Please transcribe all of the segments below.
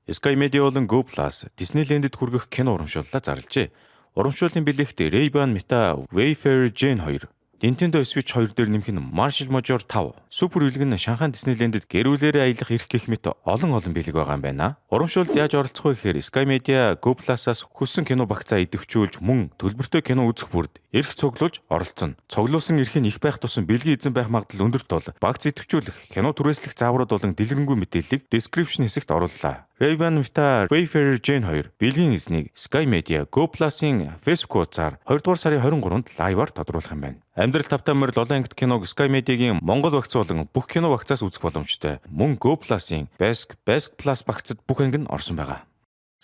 Sky Media болон Go Plus Disneyland-д хүргэх кино урамшууллаа зарлжээ. Урамшууллын бэлэгт Ray-Ban Meta Wayfarer Jane 2, Nintendo Switch 2 дээр нэмэх нь Marshall Major 5, Супер үлгэн Шанхай Disneyland-д гэрүүлээрээ аялах эрх гэх мэт олон бэлэг байгаа юм байна. Урамшуулд яаж оролцох вэ гэхээр Sky Media Go Plus-аас хүссэн кино багцаа идэвхжүүлж мөн төлбөртэй кино үзэх бүрд эрх цуглуулж оролцоно. Цуглуулсан эрх нь их байх тусам бэлгийн эзэн байх магадлал өндөрт бол багц идэвхжүүлэх, кино түрээслэх зааврууд болон дэлгэрэнгүй мэдээллийг description хэсэгт орууллаа. Ray-Ban Meta Wayfarer Jane 2 бэлгийн эзнийг Sky Media Go Plus-ын Facebook хуудасаар 2 дугаар сарын 23-нд лайваар тодруулах юм байна. Амьдрал тавтай морил олон ангит киног Sky Media-гийн Монгол багц болон бүх кино багцаас үзэх боломжтой. Мөн Go Plus-ын Best Plus багцад бүх анги нь орсон байгаа.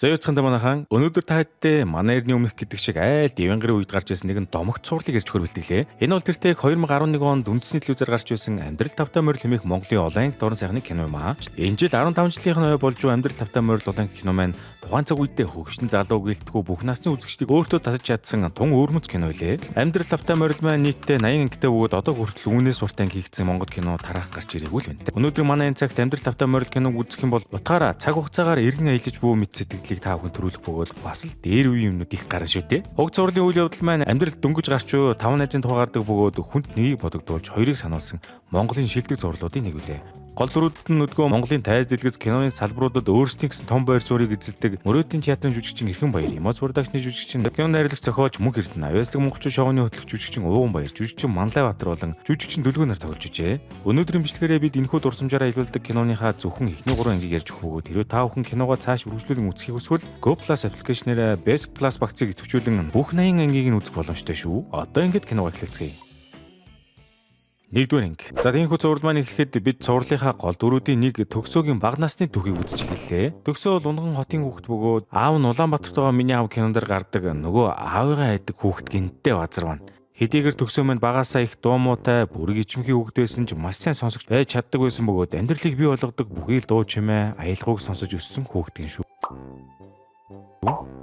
За юуцхан манайхан өнөөдөр та хэддээ манай эртний өмнөх гэдэг шиг айл дэвэнгэрийн үед гарч ирсэн нэгэн домогт цуурлыг ирж хөрвөлтөлээ. Энэ бол тэр тег 2011 онд үндэсний телевизээр гарч ирсэн Амьдрал тавтай морил хэмээх Монголын олон ангит орон сайхны кино юм аа. Энэ жил 15 жилийн ой болж Амьдрал тавтай морил олон ангит кино маань тухайн цаг үедээ хөгшин залуу гэлтгүү бүх насны үзэгчдийг өөртөө татаж чадсан тун өөрмөц кино илээ. Амьдрал тавтай морил маань нийтдээ 80 ангитай бөгөөд одоо хүртэл үнээс урт анги хийгдсэн Монгол кино тараах гарч ирээгүй л байна. Өнөөдөр манай энэ цагт Амьдрал тавтай морил киног үзэх юм бол утгаараа цаг хугацаагаар эргэн аялаж бүү мэд сэтгэлийг та бүхэн төрүүлэх бөгөөд бас л дээр үе юмнууд их гарна шүү дээ. Уг зурлын үйл явдал маань амьдрал дөнгөж гарч буй 5 найзын тухайгардаг бөгөөд хүнд нэгийг бодогдуулж хоёрыг сануулсан Монголын шилдэг зурлуудын нэг үлээ. Гол дүрүүд нь өдгөө Монголын тайз дэлгэц киноны салбаруудад өөрсдийн гэсэн том байр суурийг эзэлдэг Мөрөөдийн театрын жүжигчин Эрхэн Баяр, Имоц продакшны жүжигчин кино найруулагч зохиолч Мөнх Эрдэнэ, Авьяаслаг монголчин шоуны хөтлөгч жүжигчин Ууган Баяр, жүжигчин Манлай Баатар болон жүжигчин Дөлгөө нар тоглож ижээ. Өнөөдрийн бичлэгээрээ бид энэхүү дурсамжаараа илүүлдэг киноныхаа зөвхөн эхний 3 ангийг ярьж өгөх бөгөөд хэрвээ та бүхэн киногоо цааш үргэлжлүүлэн үзэхийг хүсвэл Go Plus аппликейшнээр Best Plus багцыг идэвхжүүлэн бүх 80 ангийг нь үзэх боломжтой шүү. Одоо ингээд киногоо эхлэлцгээе. Нэгдүгээр анги. За тиймэрхүү зураг маань ихэхэд бид цувралынхаа гол дүрүүдийн нэг төгсөөгийн бага насны түүхийг үзэж эхэллээ. Төгсөө бол унган хотын хүүхэд бөгөөд аав нь Улаанбаатарт байгаа миний аав кинондэр гардаг нөгөө аавыгаа хайдаг хүүхэд гинттэй базар байна. Хэдийгээр төгсөө маань багаасаа их дуу муутай бүрэг ичимхий хүүхэд байсан ч маш сайн сонсогч байж чаддаг байсан бөгөөд амьдралыг бий болгодог бүхий л дуу чимээ аялгауг сонсож өссөн хүүхэд шүү.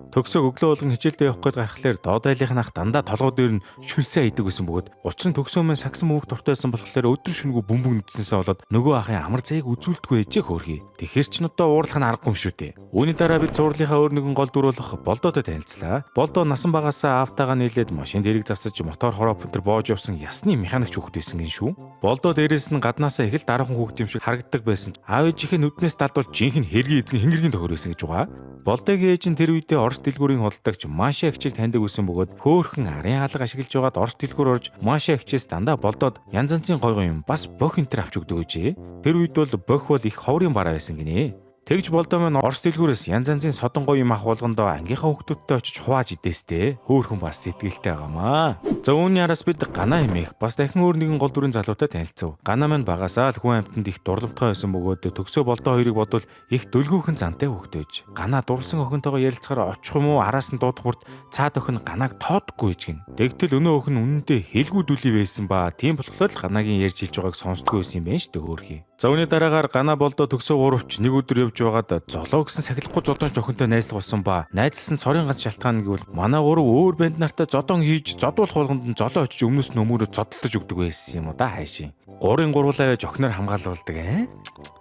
Төгсөөг өглөө болгон хичээлдээ явах гээд гарахлаар доод айлынх нь ах дандаа толгой дээр нь шүлсээ идэг гэсэн бөгөөд учир нь төгсөө маань сагсан мөвөг дуртайсан болохоор өдөр шөнөгүй бөмбөг нүдснээсээ болоод нөгөө ахын амар зайг үзүүлдэггүй ээжээ хөөрхий. Тэгэхэр ч нь одоо уурлах нь аргагүй юм шүү дээ. Үүний дараа бид зурлынхаа өөр нэгэн гол дүр болох Болдоотой танилцлаа. Болдоо насан багаасаа аавтайгаа нийлээд машин дэрэг засаж мотор хоропонтер боож явсан ясны механикч хүүхэд байсан гин шүү. Болдоо дээрээс нь гаднаасаа их л дараахан хүүхэд юм шиг харагддаг байсан. Аав ээжийнхээ нүднээс далдуулж жинхэнэ хэргийн эзэн хингэргийн тохир байсан гэж байгаа. Болдогийн ээж нь тэр үедээ Орос дэлгүүрийн худалдагч Маша агчийг таньдаг байсан бөгөөд хөөхөн арын алга ашиглаж байгаад Орос дэлгүүр орж Маша агчээс дандаа болдоод янз янзын гой юм бас бох энтер авч өгдөг гэжээ. Тэр үед бол бох бол их ховрын бараа байсан гинэ. Тэгж болдоо маань Орос дэлгүүрээс янз янзын содон гоё юм ах болгондоо ангийнхаа хүүхдүүдтэй очиж хувааж идээстэй. Хөөхөн бас сэтгэлтэй байгаамаа. За үүний араас бид Гана хэмээх бас дахин өөр нэгэн гол дүрийн залуутай танилцав. Гана маань багасаа л хүн амьтанд их дурламтгай байсан бөгөөд төгсөө болдоо хоёрыг бодвол их дөлгөөхөн зантай хүүхдөөж. Гана дурлсан охинтойгоо ярилцахаар очих юм уу араас нь дуудах бүрт цаад охин Ганаг тоодохгүй гэж гин. Тэгтэл өнөө охин үнэндээ хэлгүй дүлий байсан ба тийм болохоор л Ганагийн ярьж хэлж байгааг сонсдгүй байсан юм байна шүү дээ хөөрхий. За үүний дараагаар Гана болдоо төгсөө гуравч нэг өдөр явж байгаад золоо гэсэн сахилахгүй зодонч охинтой найзлах болсон ба найзлсан цорын ганц шалтгаан гэвэл манай гурав өөр банд нартай зодон хийж зодуулах болгонд нь золоо очиж өмнөөс нь өмөрөө зодтолж өгдөг байсан юм уу да хайшийн. Гурын гурвуулаа байж охиноор хамгаалуулдаг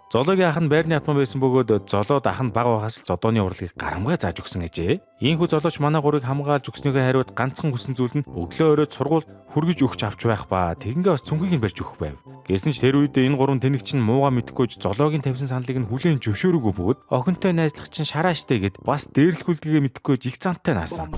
Золоогийн ах нь байрны атман байсан бөгөөд золоод ах нь бага багаас л зодооны урлагийг гарамгай зааж өгсөн гэжээ. Ийхүү золооч манай гурыг хамгаалж өгснөөгөө хариуд ганцхан хүссэн зүйл нь өглөө өрөөд сургууль хүргэж өгч авч байх ба тэгэнгээ бас цүнхийг нь барьж өгөх байв. Гэсэн ч тэр үед энэ гурван тэнэг чинь мууга мэдхгүйж золоогийн тавьсан саналыг нь хүлээн зөвшөөрөөгүй бөгөөд охинтой найзлах чинь шарааштай гэд бас дээрлэхүүлдгээ мэдхгүйж их цантай наасан.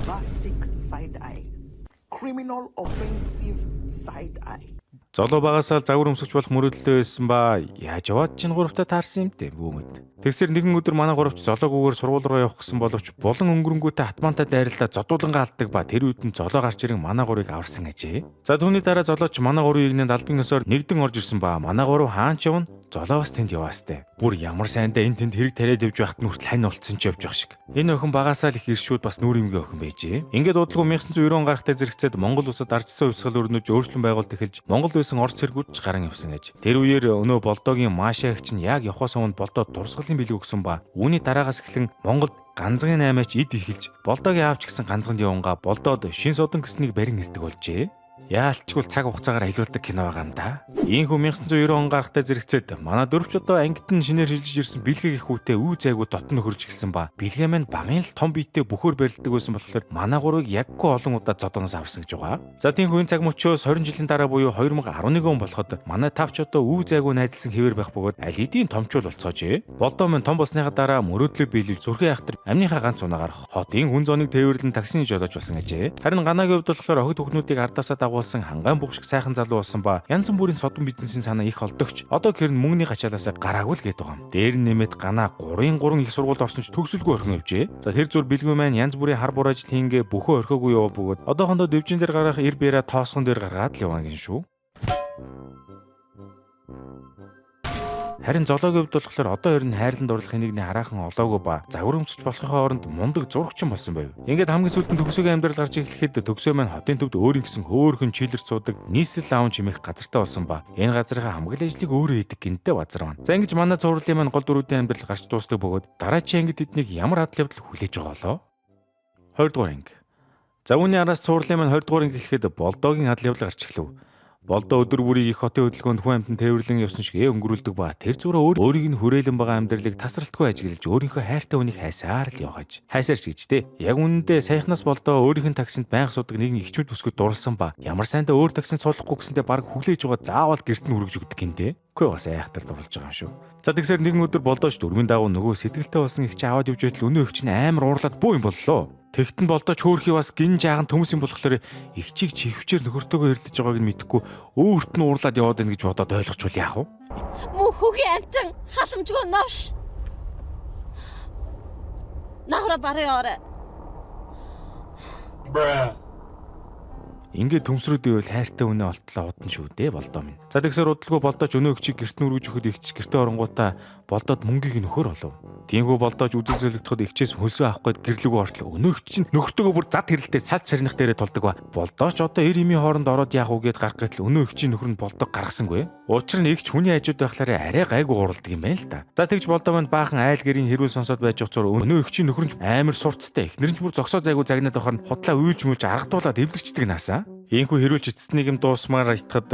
Criminal offensive side eye. Золоо багасаа загвар өмсгч болох мөрөдөлтэй байсан ба яаж яваад чинь гуравтаа таарсан юм дээ бүүмэд. Тэгсэр нэгэн өдөр манай гуравч золоогүйгээр сургууль руу явах гэсэн боловч булан өнгөрөнгүүтээ хатмаантай дайралтаа зодуулангаа алддаг ба тэр үед нь золоо гарч ирэн манай гурыг аварсан ажээ. За түүний дараа золооч манай гурвын игнэнд албан ёсоор нэгдэн орж ирсэн ба манай гурав хаач явна золоо бас тэнд яваастай. Бүр ямар сайндаа энэ тэнд хэрэг тариад явж байхад нүртэл хань болцсон ч явж байх шиг. Энэ охин багасаа л их иршүүд бас нүүр имгийн охин байжээ. Ингээд удалгүй 1990 он гарахтай зэрэгцээд Монгол улсад ардчсан хувьсгал өрнөж өөрчлөн байгуулалт эхэлж Монгол байсан орц цэргүүд ч гарan явсан аж. Тэр үеэр өнөө болдоогийн Маша агч нь яг явахаас өмнө болдоо дурсгалын бэлэг өгсөн ба үүний дараагаас эхлэн Монголд ганцхан 8-аач эд ихэлж болдоогийн аавч гэсэн ганцханд явангаа болдоод шин содон гэснийг барин ирдэг болжээ. Яалтчгүй цаг хугацаагаар аялуулдаг кино байгаа юм да. Ийхүү 1990 он гарахтаа зэрэгцээд манай дөрвч одоо ангид нь шинээр шилжиж ирсэн бэлэг их хүүтэй үе зайгүй дотн нөхөрж эхэлсэн ба бэлгээ маань багын л том биеттэй бөхөр барилдаг байсан болохоор манай гурыг яггүй олон удаа зодоноос аварсан гэж байгаа. За тийм үеийн цаг мөчөөс 20 жилийн дараа буюу 2011 он болоход манай тавч одоо үе зайгүй найзлсан хэвээр байх бөгөөд аль хэдийн томчул болцоожээ. Болдоо минь том болсныхаа дараа мөрөөдлөө биелүүлж зүрхэн айхтар амныхаа ганц унаагаар хотын хүн зоныг тээвэрлэн таксины жолооч болсон гэжээ. Харин Ганагийн хувьд болохоор охид хүүхнүүдийг ардаасаа дагуулсан хангаан бүх шиг сайхан залуу болсон ба янз бүрийн содон бизнесийн санаа их олдогч одоо гэр нь мөнгөний гачаалаас гараагүй л гээд байгаа юм. Дээр нь нэмээд Гана 3 их сургуульд орсон ч төгсөлгүй орхон явжээ. За тэр зүр бэлгүй маань янз бүрийн хар бур ажил хийнгээ бөхөө орхиогүй яваа бөгөөд одоохондоо дэвжин дээр гарах ир бэрэ тоосгон дээр гаргаад л яваа гин шүү. Харин зоологийн хувьд болохоор одоо ер нь хайрланд орлох хэнийгний хараахан олоогүй ба загвар өмсөж болохынхоо оронд мундаг зурагчин болсон байв. Ингээд хамгийн сүүлд нь төгсөөгийн амьдрал гарч эхлэхэд төгсөө маань хотын төвд өөрийн гэсэн хөөхөн чилэрч суудаг нийслэл лаунж хэмээх газартай болсон ба энэ газрынхаа хамгаалал ажлыг өөрөө хийдэг гинтээ базар маань. За ингэж манай зурлалын маань гол дөрүүдийн амьдрал гарч дуусдаг бөгөөд дараачийн ангид тэднийг ямар адал явдал хүлээж байгаа лоо. 20 дугаар анги. За үүний араас зурлалын маань 20 дугаар анги эхлэхэд болдоогийн адал явдал гарч эхлэв. Болдоо өдөр бүрийг их хотын хөдөлгөөнд хүн амьтан тээвэрлэн явсан шиг өнгөрүүлдэг ба тэр зураа өөрийг нь хүрээлэн байгаа амьдралыг тасралтгүй ажиглаж өөрийнхөө хайртай хүнийг хайсаар л явгаж. Хайсаарч гэж дээ. Яг үнэндээ саяхнаас болдоо өөрийнх нь таксинд байнга суудаг нэгэн ихчүүд бүсгүйд дурлсан ба ямар сайндаа өөр таксинд суулгахгүй гэсэндээ баг хүлээж байгаа заавал гэрт нь хүргэж өгдөг гинтэй. Үгүй бас айхтар дурлж байгаа юм шүү. За тэгсээр нэгэн өдөр болдооч дөрмийн дагуу нөгөө сэтгэлтэй болсон их чи аваад явж байтал өнөө их чинь амар уурлаад буу юм боллоо. Тэгтэн болдооч хөөрхий бас гин жаахан төмс юм болохоор их чиг чихвчээр нөхөртөөгөө хэрэлдэж байгааг нь мэдэхгүй өөрт нь уурлаад яваад байна гэж бодоод ойлгочвол яах вэ? Мөн хүүгийн амтан халамжгүй новш. Нахра барай орой. Ингээд төмсрүүд ивэл хайртай үнэ олтлоо удан шүү дээ болдоо минь. За тэгсээр удалгүй болдооч өнөө өгчийг гэрт нь үргэж өгөхөд ихч гэртээ оронгуудаа болдоод мөнгийг нөхөр болов. Тиймгүй болдооч үзэл зөлөгдөхөд ихчээс хөлсөө авах гээд гэрлэгөө ортлоо. Өнөө өгч чинь нөхөртөөгөө бүр зад хэрэлтэй сад сарних дээрээ тулдаг ба. Болдооч одоо эр имийн хооронд ороод яах вэ гэд гарах гэтэл өнөө өгчийн нөхөр нь болдог гаргасангүй. Учир нь ихч хүний хажууд байхлаарэ арай гайгүй гуралдаг юм байна л да. За тэгж болдоо манд баахан айл гэрийн хэрүүл сонсоод байж байгаа зур өнөө өгчийн нөхөр нь амар сурцтай. Эхнэр нь ч бүр зогсоо зайгүй загнаад байхаар нь худлаа уйлж мүлж аргадуулаад эвлэрчдэг насаа. Ийхүү хэрүүл эцэцнийг юм дуусмаар итгээд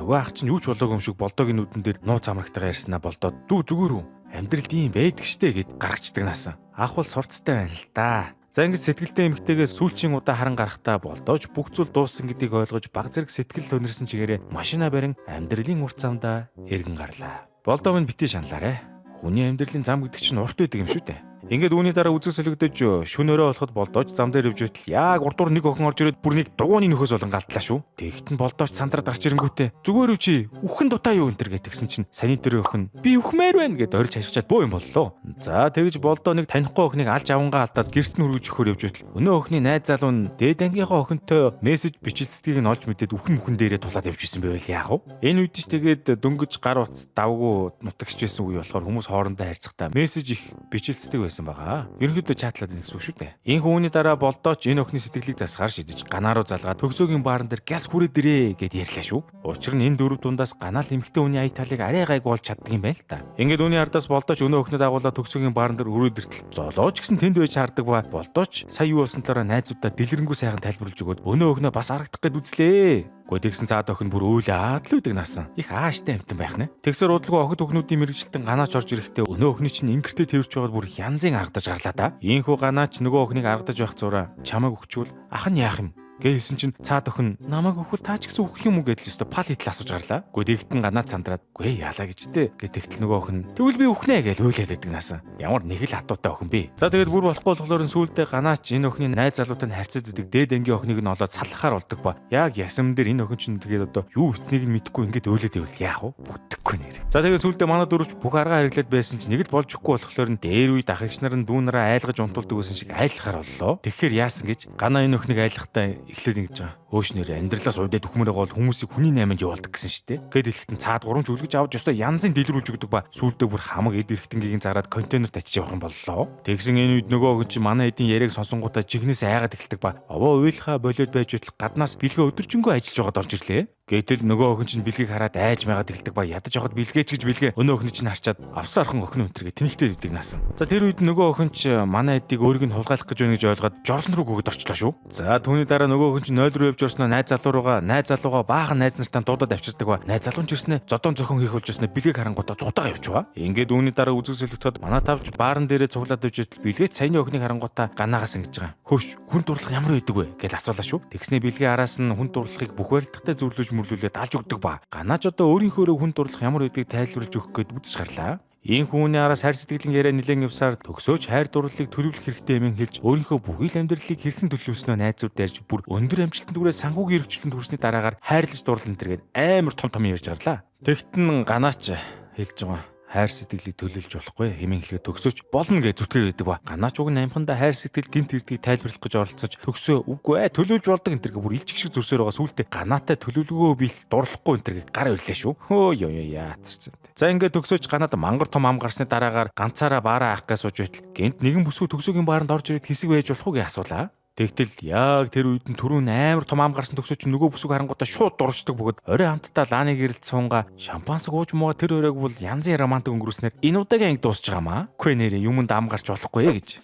нөгөө ах чинь юу ч болоогүй юм шиг болдоогийн нүдэн дээр нууц амрагтайгаа ярьснаа болдоо дүү зүгээр үү амьдралд ийм байдаг штэ гэд гаргацдаг наасан. Ах бол сурцтай байна л да. За ингэж сэтгэлтэй эмэгтэйгээс сүүлчийн удаа харан гарахтаа болдооч бүх зүйл дууссан гэдгийг ойлгож баг зэрэг сэтгэл төнөрсөн чигээрээ машина барин амьдралын урт замдаа эргэн гарлаа. Болдоо минь битээ шаналаарэ. Хүний амьдралын зам гэдэг чинь урт байдаг юм шүү дээ. Ингээд үүний дараа үзэг солигдож шөнөөрөө болоход болдооч зам дээр явж байтал яг урдуур нэг охин орж ирээд бүр нэг дугууны нөхөөс болон галтлаа шүү. Тэгтэн болдооч сандраад гарч ирэнгүүтээ зүгээр үү чи үхэн дутаа юу энэ төр гэтгсэн чинь санитарын охин би үхмээр байна гэд орж хашгичаад буу юм боллоо. За тэгж болдоо нэг танихгүй охиныг алж авангаа алдаад гэрт нь хүргэж өгөхөөр явж байтал өнөө охины найз залуу нь дээд ангийнхаа охинтой мессеж бичлцдгийг нь олж мэдээд үхэн дээрээ тулаад явж исэн байвал яах вэ? Энэ үед ч тэгээд дөнгөж гар утас давгүй нутагч байсан үе болохоор хүмүүс хоорондоо харьцахтаа мессеж их бичлцдэг байсан байгаа. Ерөнхийдөө чатлаад байна гэсэн үг шүү дээ. Энэ үүний дараа болдооч энэ охины сэтгэлийг засахаар шидэж Ганаа руу залгаад төгсөөгийн баарн дээр газ хүрээд ирээ гэд ярьлаа шүү. Учир нь энэ дөрөв дундаас Ганаа л эмэгтэй хүний ая талыг арай гайг болж чаддаг юм байна л та. Ингээд үүний ардаас болдооч өнөө охинод агуулаад төгсөөгийн баарн дээр өрөөд иртэл золооч гэсэн тэнд байж хаардаг ба болдооч сая юу болсон талаараа найзуудаа дэлгэрэнгүй сайхан тайлбарлаж өгөөд өнөө охиноо бас харагдах гээд үзлээ. Тэгсэн цаад охин бүр өөлөө аадлуудаг наасан. Их ааштай амтан байх нэ. Тэгсэр удалгүй охид өхнүүдийн мэрэгчлэлтэн Ганаач орж ирэхдээ өнөө охины чинь ингэртээ тэрвч байгаад бүр янзын аргадаж гарлаа да. Ийхүү Ганаач нөгөө охиныг аргадаж байх зураа чамайг өгчвөл ах нь яах юм? Гээсэн чинь цаад охин намайг өгөхөд та ч гэсэн өгөх юм уу гэдэл өстө пал хитл асууж гарлаа. Тэгтэн Ганаач сандраад гүй яалаа гэжтэй. Тэгтэл нөгөө охин тэгвэл би өгнэ гэж уйлаад байдаг наасан. Ямар нэг л хатуутай охин бэ. За тэгээд бүр болохгүй болохоор сүүлдээ Ганаач энэ охины найз залуутай нь харьцаад идэг дээд ангийн охиныг нь олоод салхахаар болдог ба. Яг ясам дээр энэ охин чинь тэгээд одоо юу ütнийг нь мэдэхгүй ингээд уйлаад ивэл яах вэ? Бүтэхгүй нэр. За тэгээд сүүлдээ манай дөрөвч бүх аргаа хэрэглээд байсан чинь нэг л болж өгөхгүй болохоор нь дээр үе дахагч нар нь дүүнараа айлгаж унтуулдаг байсан шиг айлхахаар боллоо. Тэгэхээр яасан гэж Ганаа энэ охиныг айлхахтаа эхлээд ингэж байгаа. Өөшнөр амьдралаас уйдаад үхмээрээ гол хүмүүсийг хүний найманд явуулдаг гэсэн шүү дээ. Гэт хэлэхдээ цаад гурван чүлгэж авч ёстой янзын дэлгэрүүлж өгдөг ба сүүлдээ бүр хамаг эд эрхтэнгийн зараад контейнерт ачиж явах юм боллоо. Тэгсэн энэ үед нөгөө охин чи манай эдийн яриаг сонсонгуудаа жигнээс айгаад эхэлдэг ба овоо уйлхаа болоод байж байтал гаднаас бэлгээ өдөржингөө ажиллаж байгаад орж ирлээ. Гэтэл нөгөө охин чинь бэлгийг хараад айж майгаад эхэлдэг ба ядаж явахад бэлгээч гэж бэлгээ өнөө охин чинь харчаад авсан архан охин өнтөргээ тэнхтэй өгдөг наасан. За тэр үед нөгөө охин ч манай эдийг өөрийг нь хулгайлах гэж байна гэж ойлгоод жорлон руу гүгэд орчлоо шүү. За түүний дараа нөгөө охин чинь 0 руу явж орсноо найз залуугаа баахан найз нартаа дуудаад авчирдаг ба. Найз залуу ч ирснэ зодон зохион хийх болж ирснэ бэлгийг харангуудаа зудаага явчваа. Ингээд үүний дараа үзэгсэлэгтээд манай тавж баарн дээрээ цуглаад авч итэл бэлгээд саяны охиныг харангуудаа ганаагаас ингэж байгаа. Хөөш хүн дурлах ямар байдаг вэ гэж асуулаа шүү. Тэгснэ бэлгийн араас нь хүн дурлахыг бүх барилдахтай зөвлөж мөрлүүлээд алж өгдөг ба. Ганаач одоо өөрийнхөө хүн дурлах ямар байдгийг тайлбарлаж өгөх гээд үзэж гарлаа. Ийм хүмүүний араас хайр сэтгэлийн яриа нэлээд явсаар төгсөөж хайр дурлалыг төлөвлөх хэрэгтэй эмэн хэлж өөрийнхөө бүхий л амьдралыг хэрхэн төлөвлөснөө найзууд дайрж бүр өндөр амжилтанд хүрээ санхүүгийн эрхчлэлд хүрсний дараагаар хайрлаж дурлал энэ амар том ярьж гарлаа. Тэгтэн ганаач хэлж байгаа. Хайр сэтгэлийг төлөвлөж болохгүй хэмээн хэлэхэд төгсөөч болно гэж зүтгэж байдаг ба. Ганаач уг намханда хайр сэтгэл гинт эрдгийг тайлбарлах гэж оролцож төгсөө үгүй төлөвлөж болдог энэ төр бүр илжих шиг зүрсээр байгаа сүултээ ганаатай төлөвлөгөө бил дурлахгүй энэ төр гар ирлээ шүү. Хөө яацсан. За ингээд төгсөөч ганаад мангар том ам гарсны дараагаар ганцаараа баараа авах гэж сууж байтал гинт нэгэн бүсгүй төгсөөгийн бааранд орж ирээд хэсэг байж болох уу гэж асуулаа. Тэгтэл яг тэр үед нь түрүүн амар том ам гарсан төгсөөч нөгөө бүсгүй харангуудаа шууд дуршдаг бөгөөд орой хамтдаа лааны гэрэлд суунга шампансаг ууж мууга тэр өрөөг бол янзын романтик өнгөрөөснээр энэ удаагийн анги дуусч байгаамаа. Үгүй нэрээ юмд ам гарч болохгүй гэж.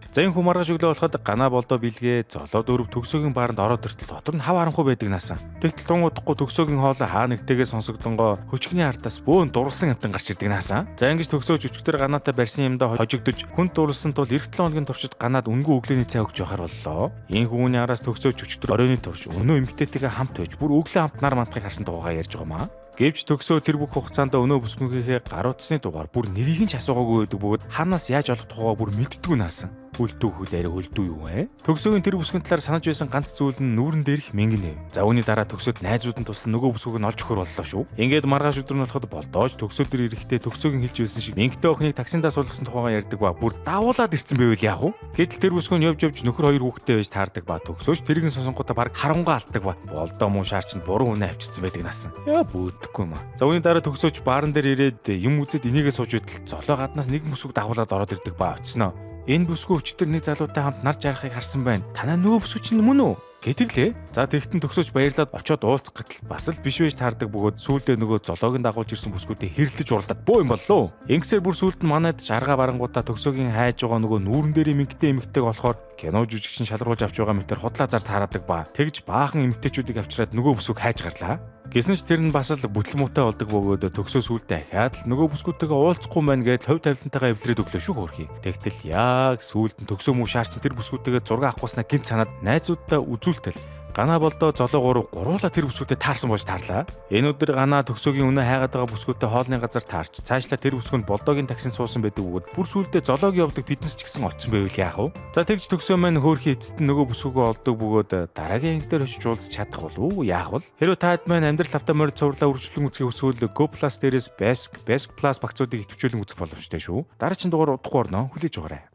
За энэ хүмаргаж өглөө болоход ганаа болдоо бэлгээ золоо дөрөв төгсөөгийн бааранд ороод иртэл дотор нь хав харанхуй байдаг наасан. Тэгтэл тун удахгүй төгсөөгийн хоол хаа нэгтэйгээ сонсогдонгоо хөчгний артаас бөөн дурлсан амтан гарч ирдэг наасан. За ингэж төгсөөж өчгдөр ганаатай барьсан юмдаа хожигдож хүн дурлсан тул 9 хоногийн туршид ганаад үнгүй өглөөний цай өгч явахар боллоо. Энэ хүмүүний араас төгсөөж өчгдөр оройны турш өнөө эмгтээтэйгээ хамт байж бүр өглөө хамт нар мантахыг харсан дуугаа ярьж байгаамаа. Гэвч төгсөө тэр бүх хугацаанд өнөө бүсгүйхээ гаруудсны дугаар бүр нэрийг нь ч асуугаагүй байдаг бөгөөд ханаас яаж олох тухайгаа бүр мэддэггүй наасан. Хөлдөө арай хөлдөө юу вэ? Төгсөөгийн тэр бүсгийн талаар санаж байсан ганц зүйл нь нүүрэн дээрх мэнгэнэ. За үүний дараа төгсөөд найзууд нь туслан нөгөө бүсгүйг нь олж өгөхөр боллоо шүү. Ингээд маргааш өдөр нь болоход болдоож төгсөө тэр ирэхдээ төгсөөгийн хэлж байсан шиг мэнгтэй охиныг таксиндаа суулгасан тухайгаа ярьдаг ба бүр даавуулаад ирсэн байвал яах вэ? Гэтэл тэр бүсгүй нь явж нөхөр хоёр хүүхэдтэй байж таардаг ба төгсөөж тэргийн сонсонгуудаа баг харангаа алддаг ба болдоо муу шаар чинь буруу үнэ авчирсан байдаг наасан. Яа бөөдөхгүй юм аа. За үүний дараа төгсөөж баарн дээр ирээд юм үзэд энийгээ сууж байтал золоо гаднаас нэг бүсгүй дагуулад ороод ирдэг ба очсноо. Энэ бүсгүй өчтөр нэг залуутай хамт нар жарахыг харсан байна. Танаа нөгөө бүсгүй чинь мөн үү? Гэтгэлээ. За тэгтэн төгсөөж баярлаад очоод уулзах гэтэл бас л биш байж таардаг бөгөөд сүүлдээ нөгөө золоогийн дагуулж ирсэн бүсгүүдэд хэрэлдэж уралдаад бөө юм боллоо. Ингэсээр бүр сүүлд нь манайд жаргаа барангуудаа төгсөөгийн хайж байгаа нөгөө нүүрэн дээрийн эмэгтэй эмэгтэйг болохоор кино жүжигчин шалруулж авч байгаа мэтэр худлаа зар таараадаг ба тэгж баахан эмэгтэйчүүдийг авчираад нөгөө бүсгүйг хайж гарлаа. Гэсэн ч тэр нь бас л бүтлэн муутай болдог бөгөөд төгсөө сүултээ ахаад л нөгөө бүсгүүтэйгээ уулзахгүй байна гэж хувь тавилантайгаа эвлэрээд өглөө шүү хөрхий. Тэгтэл яг сүулт нь төгсөө муу шаарч тэр бүсгүүтэйгээ зураг авахгүйснаа гинт санаад найзуудтай үзүүлтэл ганаа болдоо золоогоор гуруула тэр бүсгүүтэд таарсан болж таарлаа. Энэ өдөр ганаа төгсөөгийн өнөө хайгаад байгаа бүсгүүтэд хоолны газар таарч цаашлаа тэр бүсгүнд болдоогийн таксинд суусан байдаг бөгөөд бүр сүулдэ золоогийн явдаг биднес ч гэсэн очсон байвал яах вэ? За тэгж төгсөө маань хөөрхий эцэст нь нөгөө бүсгүүгөө олдог бөгөөд дараагийн анги дээр очиж уулзч чадах болов уу? Яах вэ? Хэрэв таад маань амьдрал автаа морь цувралаа үржүүлэн үзэхийг хүсвэл Go Plus дээрээс Best Plus багцуудыг идэвхжүүлэн үзэх боломжтой шүү. Дараагийн дугаар удахгүй орно. Хүлээж байгаарай.